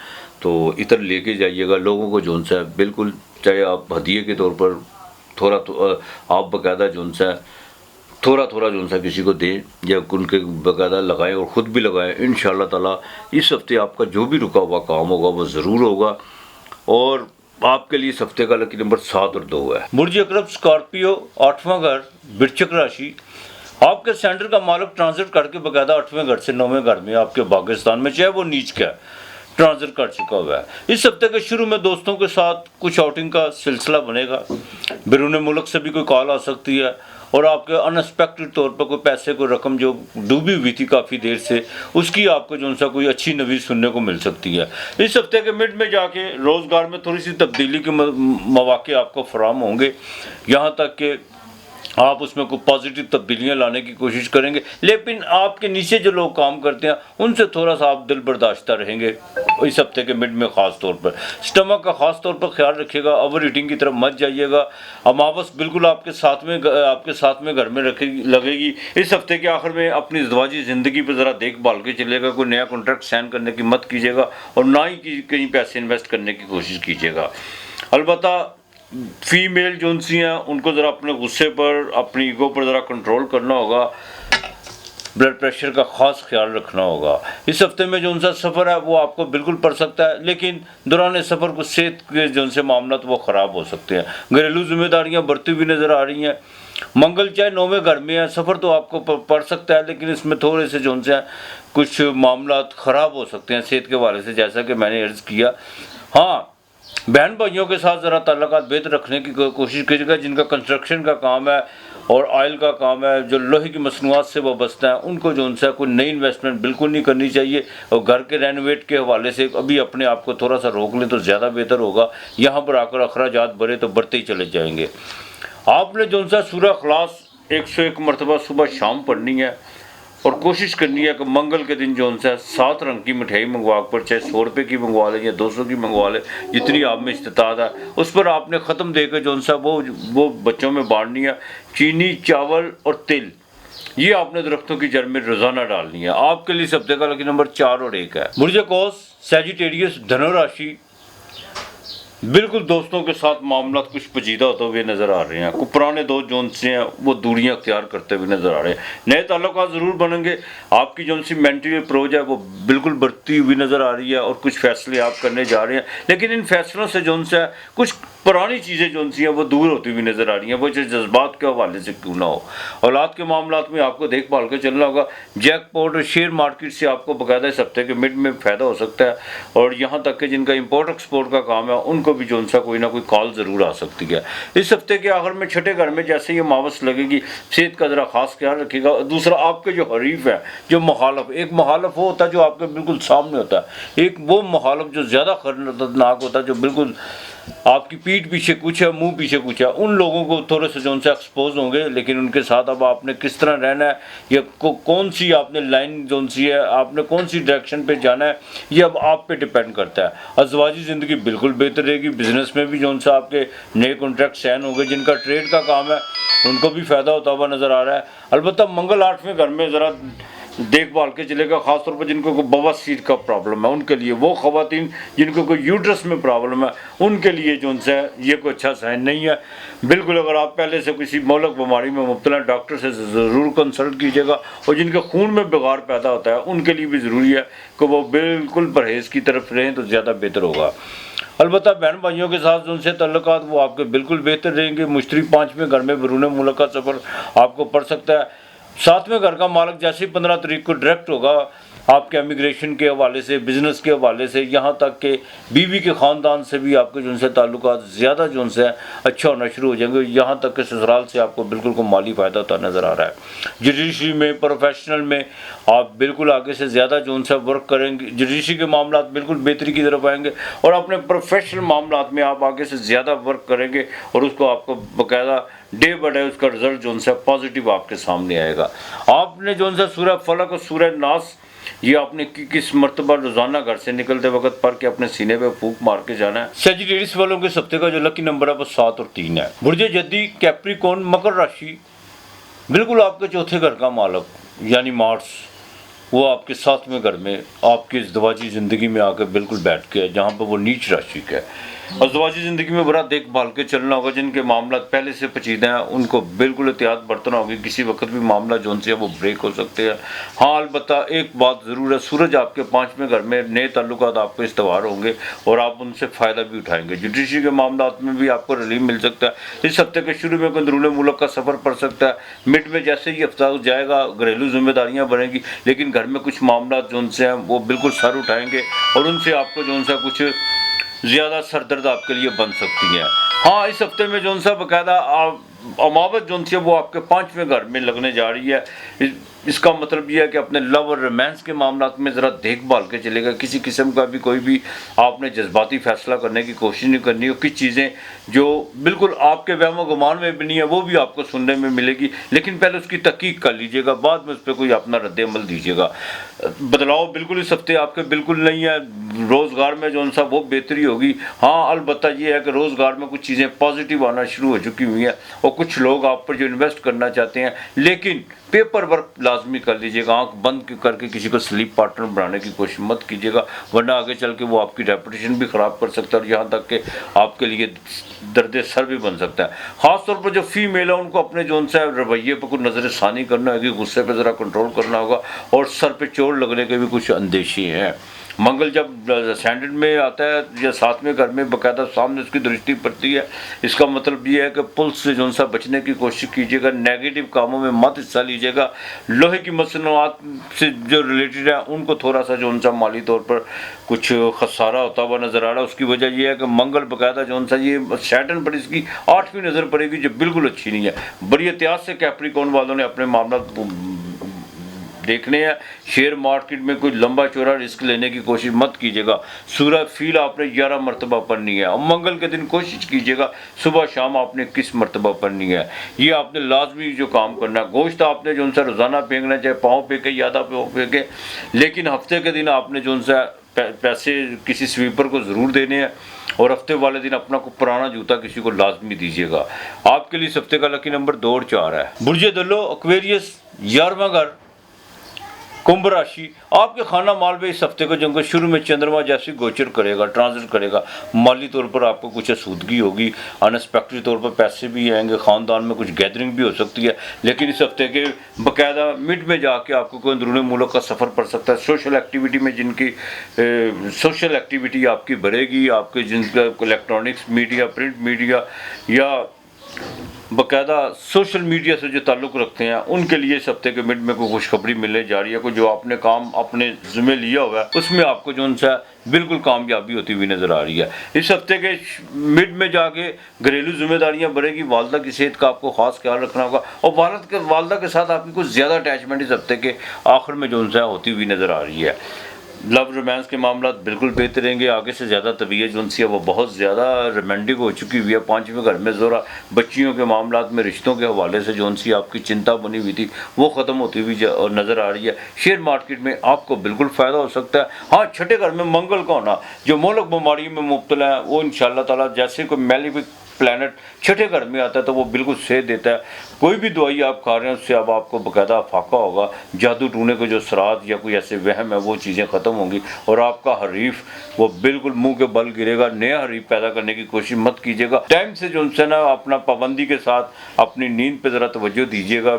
तो इतर लेके जाइएगा लोगों को जो उनसे बिल्कुल, चाहे आप हदिये के तौर पर थोड़ा आप बाकायदा जो उनसे थोड़ा जो उनसे किसी को दें या उनके बाकायदा लगाएं और ख़ुद भी लगाएं। इंशाअल्लाह ताला इस हफ्ते आपका जो भी रुका हुआ काम होगा वो ज़रूर होगा। और आपके लिए इस हफ्ते का लकी नंबर 7 और 2 है। बुर्ज अकरब स्कॉर्पियो 8वां घर वृश्चिक राशि, आपके सेंटर का मालिक ट्रांजिट करके बाकायदा 8वें घर से 9वें घर में आपके पाकिस्तान में, चाहे वो नीच का ट्रांजिट कर चुका हुआ है। इस हफ्ते के शुरू में दोस्तों के साथ कुछ आउटिंग का सिलसिला बनेगा। बैरून मुल्क से भी कोई कॉल आ सकती है, और आपके अनएक्सपेक्टेड तौर पर कोई पैसे कोई रकम जो डूबी हुई थी काफ़ी देर से, उसकी आपको जो उनसा कोई अच्छी नवीज़ सुनने को मिल सकती है। इस हफ्ते के मिड में जाके रोज़गार में थोड़ी सी तब्दीली के मौके आपको फराहम होंगे, यहाँ तक कि आप उसमें कोई पॉजिटिव तब्दीलियाँ लाने की कोशिश करेंगे। लेकिन आपके नीचे जो लोग काम करते हैं उनसे थोड़ा सा आप दिल बर्दाश्ता रहेंगे इस हफ्ते के मिड में। ख़ास तौर पर स्टमक का ख़ास तौर पर ख्याल रखिएगा, ओवर ईटिंग की तरफ मत जाइएगा। अमावस बिल्कुल आपके साथ में घर में लगेगी। इस हफ्ते के आखिर में अपनी ज़िंदगी ज़िंदगी पर ज़रा देखभाल के चलिएगा। कोई नया कॉन्ट्रैक्ट साइन करने की मत कीजिएगा, और ना ही कहीं पैसे इन्वेस्ट करने की कोशिश कीजिएगा। अलबत्ता फीमेल जो उनसी हैं उनको ज़रा अपने गुस्से पर, अपनी ईगो पर ज़रा कंट्रोल करना होगा। ब्लड प्रेशर का ख़ास ख्याल रखना होगा। इस हफ्ते में जो उनका सफ़र है वो आपको बिल्कुल पड़ सकता है, लेकिन दौरान सफ़र को सेहत के जो उनसे मामला तो वो ख़राब हो सकते हैं। घरेलू जिम्मेदारियाँ बढ़ती हुई नज़र आ रही हैं। मंगल चाहे 9वें घर में है, सफ़र तो आपको पड़ सकता है, लेकिन इसमें थोड़े से जो उनसे कुछ मामला ख़राब हो सकते हैं सेहत के हवाले से, जैसा कि मैंने अर्ज़ किया। हाँ, बहन भाइयों के साथ ज़रा ताल्लुकात बेहतर रखने की कोशिश कीजिएगा। जिनका कंस्ट्रक्शन का काम है और ऑयल का काम है, जो लोहे की मसनूआत से वाबस्ता है, उनको जो उनसे कोई नई इन्वेस्टमेंट बिल्कुल नहीं करनी चाहिए। और घर के रेनोवेट के हवाले से अभी अपने आप को थोड़ा सा रोक लें तो ज़्यादा बेहतर होगा। यहाँ पर आकर अखराजात बढ़े तो बढ़ते ही चले जाएंगे। आपने जो उनसे सूरह इखलास 101 मरतबा सुबह शाम पढ़नी है, और कोशिश करनी है कि मंगल के दिन जो उनसे 7 रंग की मिठाई मंगवा कर, चाहे 100 रुपये की मंगवा लें या 200 की मंगवा लें, जितनी आप में इस्तात है उस पर आपने ख़त्म देकर जो उनसे वो बच्चों में बांटनी है। चीनी, चावल और तिल ये आपने दरख्तों की जड़ में रोज़ाना डालनी है। आपके लिए इस हफ्ते का लकी नंबर 4 और 1 है। बुर्ज कौस सैजिटेरियस धनु राशि, बिल्कुल दोस्तों के साथ मामला कुछ पेचीदा होते हुए नज़र आ रहे हैं। कुछ पुराने दोस्त जो उनसे हैं वो दूरियां अख्तियार करते हुए नज़र आ रहे हैं। नए ताल्लुकात ज़रूर बनेंगे। आपकी जो उनसी मेंटल अप्रोच है वो बिल्कुल बढ़ती हुई नज़र आ रही है, और कुछ फैसले आप करने जा रहे हैं, लेकिन इन फैसलों से जो उनसे कुछ पुरानी चीज़ें जो उनसी हैं वो दूर होती हुई नज़र आ रही हैं, वो चाहे जज्बात के हवाले से क्यों ना हो। औलाद के मामला में आपको देखभाल के चलना होगा। जैकपॉट और शेयर मार्केट से आपको बाकायदा इस हफ्ते के मिड में फ़ायदा हो सकता है, और यहाँ तक कि जिनका इम्पोर्ट एक्सपोर्ट का काम है उनको भी जो उनसा कोई ना कोई कॉल ज़रूर आ सकती है। इस हफ्ते के आखिर में छठे घर में जैसे ही अमावस लगेगी, सेहत का ज़रा खास ख्याल रखिएगा। दूसरा, आपके जो हरीफ है, जो मुखालफ, एक मुखालफ वो होता है जो आपके बिल्कुल सामने होता है, एक वो मुखालफ जो ज़्यादा खतरनाक होता है, जो बिल्कुल आपकी पीठ पीछे कुछ है, मुंह पीछे कुछ है, उन लोगों को थोड़े से जो उनसे एक्सपोज होंगे। लेकिन उनके साथ अब आपने किस तरह रहना है, या कौन सी आपने लाइन जो सी है, आपने कौन सी डायरेक्शन पे जाना है, ये अब आप पे डिपेंड करता है। अज़वाजी ज़िंदगी बिल्कुल बेहतर रहेगी। बिजनेस में भी जो सा आपके नए कॉन्ट्रैक्ट साइन होंगे, जिनका ट्रेड का काम है उनको भी फ़ायदा होता हुआ नज़र आ रहा है। अलबत्ता मंगल 8वें घर में ज़रा देखभाल के चलेगा, खासतौर पर जिनको कोई बवासीर का प्रॉब्लम है उनके लिए, वो ख़वातीन जिनको कोई यूट्रस में प्रॉब्लम है उनके लिए जो है ये कोई अच्छा साइन नहीं है। बिल्कुल अगर आप पहले से किसी मौलक बीमारी में मुब्तला, डॉक्टर से ज़रूर कंसल्ट कीजिएगा। और जिनके खून में बिगाड़ पैदा होता है उनके लिए भी ज़रूरी है कि वो बिल्कुल परहेज़ की तरफ रहें तो ज़्यादा बेहतर होगा। अलबत्ता बहन भाइयों के साथ जो उनसे तल्लुकात वो आपके बिल्कुल बेहतर रहेंगे। मुश्तरी 5वें घर में बैरून मुल्क का सफ़र आपको पड़ सकता है। 7वें घर का मालिक जैसे ही 15 तारीख को डायरेक्ट होगा आपके इमिग्रेशन के हवाले से, बिज़नेस के हवाले से, यहाँ तक कि बीवी के ख़ानदान से भी आपके जो उनसे ताल्लुकात ज़्यादा जो उनसे अच्छा होना शुरू हो जाएंगे। यहाँ तक कि ससुराल से आपको बिल्कुल को माली फ़ायदा होता नज़र आ रहा है। जुडिशरी में, प्रोफेशनल में आप बिल्कुल आगे से ज़्यादा जो उनसे वर्क करेंगे। जुडिशरी के मामला बिल्कुल बेहतरी की तरफ आएंगे और अपने प्रोफेशनल मामला में आप आगे से ज़्यादा वर्क करेंगे और उसको आपको बाकायदा डे बाय डे उसका रिजल्ट जो उनसे पॉजिटिव आपके सामने आएगा। आपने जो उनसे सूरह फलक और सूरह नास ये आपने किस मरतबा रोज़ाना घर से निकलते वक्त पढ़ के अपने सीने पे फूंक मार के जाना है। सेजिटेरियस वालों के हफ्ते का जो लकी नंबर है वो 7 और 3 है। बुर्जे जद्दी, कैप्रिकॉर्न, मकर राशि बिल्कुल आपके चौथे घर का मालिक यानी मार्स, वो आपके 7वें घर में आपकी इज़्दवाजी ज़िंदगी में आकर बिल्कुल बैठ के है, जहाँ पर वो नीच राशि का है। अज़वाजी ज़िंदगी में बड़ा देखभाल के चलना होगा। जिनके मामला पहले से पेचीदे हैं उनको बिल्कुल एहतियात बरतना होगी। किसी वक्त भी मामला जो उनसे वो ब्रेक हो सकते हैं। हाँ, अलबत्ता एक बात ज़रूर है, सूरज आपके 5वें घर में, नए ताल्लुकात आपको इस्तवार होंगे और आप उनसे फ़ायदा भी उठाएंगे। जुडिशरी के मामला में भी आपको रिलीफ मिल सकता है। इस हफ्ते के शुरू में अंदरूनी मुल्क का सफ़र पड़ सकता है। मिड में जैसे ही हफ्ता जाएगा घरेलू जिम्मेदारियाँ बढ़ेंगी, लेकिन घर में कुछ मामला जो उनसे हैं वो बिल्कुल सर उठाएंगे और उनसे आपको जो उनसे कुछ ज़्यादा सरदर्द आपके लिए बन सकती है। हाँ, इस हफ्ते में जो उनसा बाकायदा अमावत जो उनसे वो आपके 5वें घर में लगने जा रही है। इसका मतलब यह है कि अपने लव और रोमांस के मामला में ज़रा देखभाल के चलेगा। किसी किस्म का भी कोई भी आपने जज्बाती फैसला करने की कोशिश नहीं करनी हो। कुछ चीज़ें जो बिल्कुल आपके वहमो गुमान में भी नहीं है वो भी आपको सुनने में मिलेगी, लेकिन पहले उसकी तहकीक कर लीजिएगा, बाद में उस पर कोई अपना रद्द-ए-अमल दीजिएगा। बदलाव बिल्कुल इस हफ्ते आपके बिल्कुल नहीं है। रोज़गार में जो उनसा वो बेहतरी होगी। हाँ, अलबत्ता ये है कि रोज़गार में कुछ चीज़ें पॉजिटिव आना शुरू हो चुकी हुई हैं और कुछ लोग आप पर जो इन्वेस्ट करना चाहते हैं, लेकिन पेपर वर्क लाजमी कर लीजिएगा। आंख बंद करके किसी को स्लीप पार्टनर बनाने की कोशिश मत कीजिएगा, वरना आगे चल के वो आपकी रेपुटेशन भी ख़राब कर सकता है और यहाँ तक कि आपके लिए दर्द सर भी बन सकता है। ख़ास तौर पर जो फीमेल है उनको अपने जो उनसे रवैये पर कुछ नज़र षानी करना होगी, गुस्से पर ज़रा कंट्रोल करना होगा और सर पे चोट लगने के भी कुछ अंदेशे हैं। मंगल जब असेंडेंट में आता है या 7वें घर में बाकायदा सामने उसकी दृष्टि पड़ती है, इसका मतलब ये है कि पुल्स से जो सा बचने की कोशिश कीजिएगा। नेगेटिव कामों में मत हिस्सा लीजिएगा। लोहे की मसनूआत से जो रिलेटेड है उनको थोड़ा सा जो उनसा माली तौर पर कुछ खसारा होता हुआ नज़र आ रहा है। उसकी वजह यह है कि मंगल बाकायदा जो उनसा ये सैटर्न पर इसकी 8वीं नज़र पड़ेगी जो बिल्कुल अच्छी नहीं है। बड़ी एहतियात से कैप्रिकॉर्न वालों ने अपने मामला देखने हैं। शेयर मार्केट में कोई लंबा चौड़ा रिस्क लेने की कोशिश मत कीजिएगा। सूरह फील आपने 11 मरतबा पढ़नी है और मंगल के दिन कोशिश कीजिएगा सुबह शाम आपने 21 मरतबा पढ़नी है। ये आपने लाजमी जो काम करना है। गोश्त आपने जो उनसे रोज़ाना फेंकना, चाहे पाँव फेंके यादा फेंके, लेकिन हफ्ते के दिन आपने जो उनसे पैसे किसी स्वीपर को ज़रूर देने हैं और हफ्ते वाले दिन अपना को पुराना जूता किसी को लाजमी दीजिएगा। आपके लिए इस हफ्ते का लकी नंबर 2 और 4 है। बुर्जे दल्लो, एक्वेरियस, 11वां घर, कुंभ राशि। आपके खाना माल में इस हफ्ते को जंग शुरू में चंद्रमा जैसे गोचर करेगा, ट्रांजिट करेगा। माली तौर पर आपको कुछ सूदगी होगी, अनएक्सपेक्टेड तौर पर पैसे भी आएंगे, ख़ानदान में कुछ गैदरिंग भी हो सकती है। लेकिन इस हफ्ते के बाकायदा मिड में जाके आपको कोई अंदरूनी मुल्क का सफ़र पड़ सकता है। सोशल एक्टिविटी में जिनकी सोशल एक्टिविटी आपकी बढ़ेगी, आपके जिनका इलेक्ट्रॉनिक्स मीडिया, प्रिंट मीडिया या बाकायदा सोशल मीडिया से जो ताल्लुक़ रखते हैं उनके लिए इस हफ्ते के मिड में कोई खुशखबरी मिलने जा रही है। कोई जो आपने काम अपने ज़िम्मे लिया हुआ है उसमें आपको जो उनसे बिल्कुल कामयाबी होती हुई नज़र आ रही है। इस हफ्ते के मिड में जाके घरेलू जिम्मेदारियां बढ़ेगी। वालदा की सेहत का आपको ख़ास ख्याल रखना होगा और वालदा के साथ आपकी कुछ ज़्यादा अटैचमेंट इस हफ्ते के आखिर में जो उनसे होती हुई नज़र आ रही है। लव रोमांस के मामला बिल्कुल बेहतर रहेंगे। आगे से ज़्यादा तबीयत जो है वो बहुत ज़्यादा रोमांटिक हो चुकी हुई है। 5वें घर में ज़रा बच्चियों के मामला में रिश्तों के हवाले से जो आपकी चिंता बनी हुई थी वो ख़त्म होती हुई और नज़र आ रही है। शेयर मार्केट में आपको बिल्कुल फ़ायदा हो सकता है। हाँ, छठे घर में मंगल का होना जो मोहलक बीमारी में मुब्तला है वो इंशाअल्लाह ताला जैसे कोई मैलिफिक प्लैनेट छठे घर में आता है तो वो बिल्कुल सेहत देता है। कोई भी दवाई आप खा रहे हैं उससे अब आपको बाकायदा फाका होगा। जादू टूने को जो सरात या कोई ऐसे वहम है वो चीज़ें ख़त्म होंगी और आपका हरीफ वो बिल्कुल मुंह के बल गिरेगा। नया हरीफ पैदा करने की कोशिश मत कीजिएगा। टाइम से जो है ना अपना पाबंदी के साथ अपनी नींद पर ज़रा तवज्जो दीजिएगा।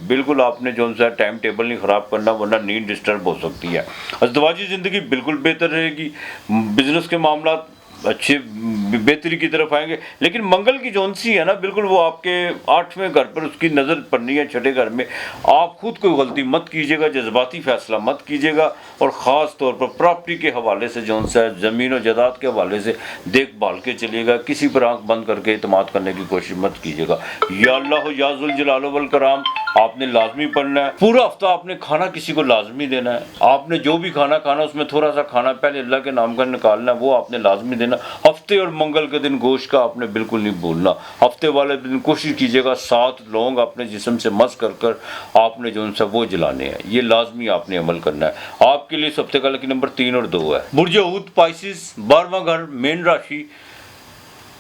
बिल्कुल आपने जो है टाइम टेबल नहीं ख़राब करना वरना नींद डिस्टर्ब हो सकती है। अज़दवाजी ज़िंदगी बिल्कुल बेहतर रहेगी। बिज़नेस के मामला अच्छे बेहतरी की तरफ आएंगे। लेकिन मंगल की जोन सी है ना बिल्कुल वो आपके 8वें घर पर उसकी नज़र पड़नी है। छठे घर में आप खुद कोई गलती मत कीजिएगा, जज्बाती फैसला मत कीजिएगा और ख़ास तौर पर प्रॉपर्टी के हवाले से जो है ज़मीन और जायदाद के हवाले से देखभाल के चलिएगा। किसी पर आंख बंद करके इत्मीनान करने की कोशिश मत कीजिएगा। या अल्लाह या ज़ुल जलाल वल कराम आपने लाजमी पढ़ना है। पूरा हफ्ता आपने खाना किसी को लाजमी देना है। आपने जो भी खाना खाना उसमें थोड़ा सा खाना पहले अल्लाह के नाम का निकालना है, वो आपने लाजमी देना। हफ्ते और मंगल के दिन गोश्त का आपने बिल्कुल नहीं भूलना। हफ्ते वाले दिन कोशिश कीजिएगा 7 लौंग अपने जिस्म से मस कर आपने जो उनसे वो जलाने हैं। ये लाजमी आपने अमल करना है। आपके लिए इस हफ्ते का लकी नंबर 3 और 2 है। बुर्ज हूत पाइसिस 12वां घर मेन राशि।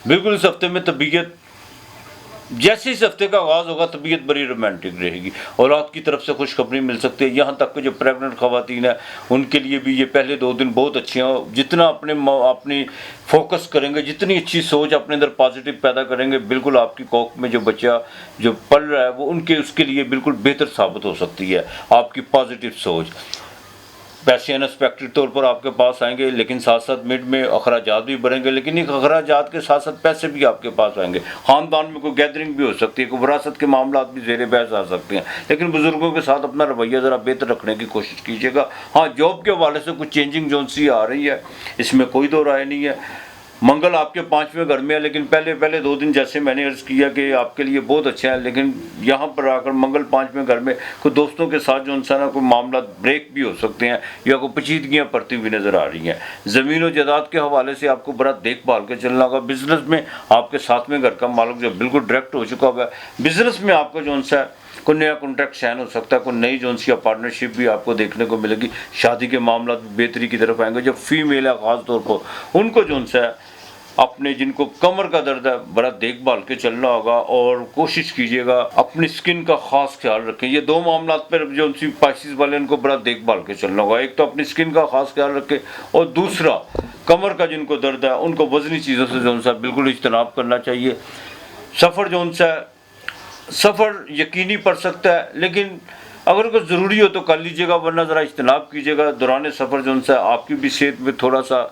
बिल्कुल इस हफ्ते में तबीयत जैसे इस हफ्ते का आगाज़ होगा तबीयत बड़ी रोमांटिक रहेगी। औलाद की तरफ से खुशखबरी मिल सकती है। यहाँ तक कि जो प्रेगनेंट ख़वातीन है उनके लिए भी ये पहले 2 दिन बहुत अच्छे हैं। जितना अपनी फोकस करेंगे, जितनी अच्छी सोच अपने अंदर पॉजिटिव पैदा करेंगे, बिल्कुल आपकी कोख में जो बच्चा जो पल रहा है वो उसके लिए बिल्कुल बेहतर साबित हो सकती है आपकी पॉजिटिव सोच। पैसे अनएक्सपेक्टेड तौर पर आपके पास आएंगे लेकिन साथ साथ मिड में अखराजात भी बढ़ेंगे। लेकिन इन अखराजात के साथ साथ पैसे भी आपके पास आएंगे। ख़ानदान में कोई गैदरिंग भी हो सकती है, कोई विरासत के मामला भी ज़ेर बहस आ सकते हैं। लेकिन बुज़ुर्गों के साथ अपना रवैया ज़रा बेहतर रखने की कोशिश कीजिएगा। हाँ, जॉब के हवाले से कुछ चेंजिंग जोन सी आ रही है, इसमें कोई दो राय नहीं है। मंगल आपके 5वें घर में है लेकिन पहले 2 दिन जैसे मैंने अर्ज़ किया कि आपके लिए बहुत अच्छा है। लेकिन यहाँ पर आकर मंगल 5वें घर में कोई दोस्तों के साथ जो इंसान कोई मामला ब्रेक भी हो सकते हैं या कोई पेचीदगियाँ पड़ती हुई नज़र आ रही हैं। ज़मीन और जायदाद के हवाले से आपको बड़ा देखभाल के चलना होगा। बिज़नेस में आपके 7वें घर का मालिक जो बिल्कुल डायरेक्ट हो चुका हुआ है। बिज़नेस में आपका जो है कोई नया कॉन्ट्रैक्ट साइन हो सकता है, कोई नई जो सी पार्टनरशिप भी आपको देखने को मिलेगी। शादी के मामला बेहतरी की तरफ आएंगे। जो फीमेल है ख़ास तौर पर उनको जो है अपने जिनको कमर का दर्द है बड़ा देखभाल के चलना होगा और कोशिश कीजिएगा अपनी स्किन का खास ख्याल रखें। ये 2 मामला पर जो उनकी पाइसिस वाले उनको बड़ा देखभाल के चलना होगा। एक तो अपनी स्किन का खास ख्याल रखें और दूसरा कमर का जिनको दर्द है उनको वजनी चीज़ों से जो सा बिल्कुल इज्तनाब करना चाहिए। सफ़र जो सा सफ़र यकीनी पड़ सकता है लेकिन अगर कोई ज़रूरी हो तो कर लीजिएगा वरना ज़रा इज्तनाब कीजिएगा। दौरान सफ़र जो सा आपकी भी सेहत में थोड़ा सा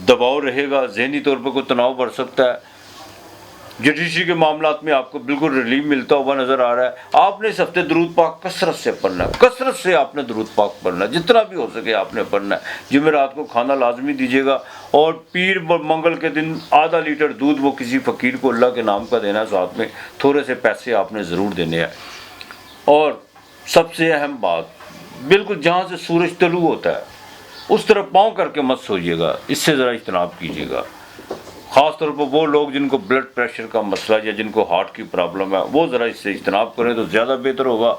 दबाव रहेगा, जहनी तौर पर कोई तनाव बढ़ सकता है। जुडिशरी के मामलात में आपको बिल्कुल रिलीफ मिलता हुआ नज़र आ रहा है। आपने इस हफ्ते दरूद पाक कसरत से पढ़ना है। कसरत से आपने दरूद पाक पढ़ना है, जितना भी हो सके आपने पढ़ना है। जुमेरात को खाना लाजमी दीजिएगा और पीर मंगल के दिन आधा लीटर दूध वो किसी फ़कीर को अल्लाह के नाम का देना है। साथ में थोड़े से पैसे आपने ज़रूर देने हैं। और सबसे अहम बात, बिल्कुल जहाँ से सूरज तलू होता है उस तरफ पाँव करके मत सोइएगा, इससे ज़रा इज्तनाब कीजिएगा। ख़ास तौर पर वो लोग जिनको ब्लड प्रेशर का मसला या जिनको हार्ट की प्रॉब्लम है वो ज़रा इससे इज्तनाब करें तो ज़्यादा बेहतर होगा।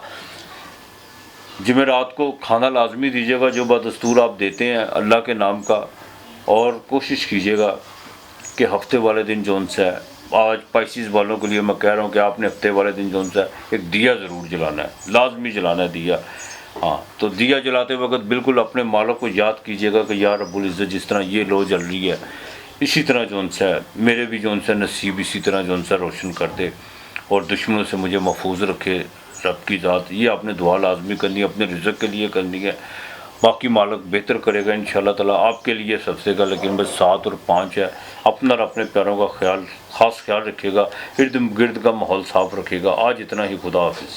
जुमेरात को खाना लाजमी दीजिएगा जो बदस्तूर आप देते हैं अल्लाह के नाम का। और कोशिश कीजिएगा कि हफ्ते वाले दिन जो है आज पाइसिस वालों के लिए मैं कह रहा हूँ कि आपने हफ्ते वाले दिन जो है एक दिया ज़रूर जलाना है, लाजमी जलाना है दिया। हाँ, तो दिया जलाते वक्त बिल्कुल अपने मालिक को याद कीजिएगा कि या रब्बुल इज़्ज़त जिस तरह ये लो जल रही है इसी तरह जो है मेरे भी जो है नसीब इसी तरह जो है रोशन कर दे और दुश्मनों से मुझे महफूज रखे रब की ज़ात। ये आपने दुआ लाजमी करनी है, अपने रिज़्क़ के लिए करनी है। बाकी मालिक बेहतर करेगा इंशाअल्लाह ताला आपके लिए। सबसे का लेकिन बस 7 और 5 है। अपना और अपने प्यारों का ख़ास ख्याल रखिएगा। इर्द गिर्द का माहौल साफ़ रखिएगा। आज इतना ही, खुदा हाफिज़।